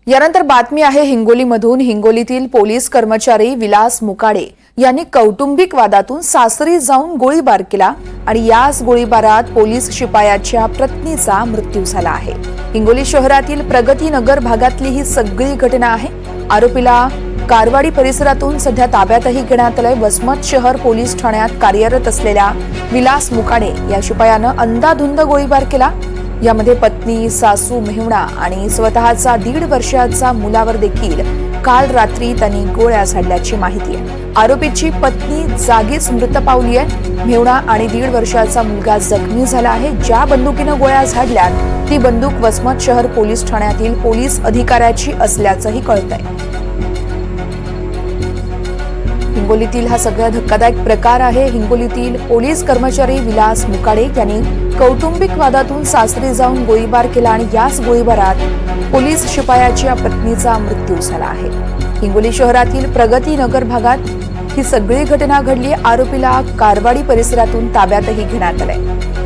यानंतर बातमी आहे हिंगोलीमधून। हिंगोलीतील पोलीस कर्मचारी विलास मुकाडे यांनी कौटुंबिक वादातून सासरी जाऊन गोळीबार केला आणि याच गोळीबारात पोलीस शिपायाच्या पत्नीचा मृत्यू झाला आहे। हिंगोली शहरातील प्रगती नगर भागातली ही सगळी घटना आहे। आरोपीला कारवाडी परिसरातून सध्या ताब्यातही घेण्यात आलंय। वसमत शहर पोलीस ठाण्यात कार्यरत असलेल्या विलास मुकाडे या शिपायानं अंधाधुंद गोळीबार केला। यामध्ये पत्नी, सासू मेहुणा आणि स्वतःचा 1.5 वर्षाचा मुलावर देखील काल रात्री त्यांनी गोळ्या झाडल्याची माहिती आहे। आरोपीची पत्नी जागीच मृत पावली आहे। मेहुणा आणि 1.5 वर्षाचा मुलगा जखमी झाला आहे। ज्या बंदुकीनं गोळ्या झाडल्यात ती बंदूक वसमत शहर पोलीस ठाण्यातील पोलीस अधिकाऱ्याची असल्याचंही कळतंय। हिंगोलीतील हा सगळ्यात धक्कादायक प्रकार आहे। हिंगोलीतील पोलीस कर्मचारी विलास मुकाडे यांनी कौटुंबिक वादातून सासरी जाऊन गोळीबार केला आणि याच गोळीबारात पोलीस शिपायाच्या पत्नीचा मृत्यू झाला आहे। हिंगोली शहरातील प्रगती नगर भागात ही सगळी घटना घडली। आरोपीला कारवाडी परिसरातून ताब्यातही घेण्यात आलंय।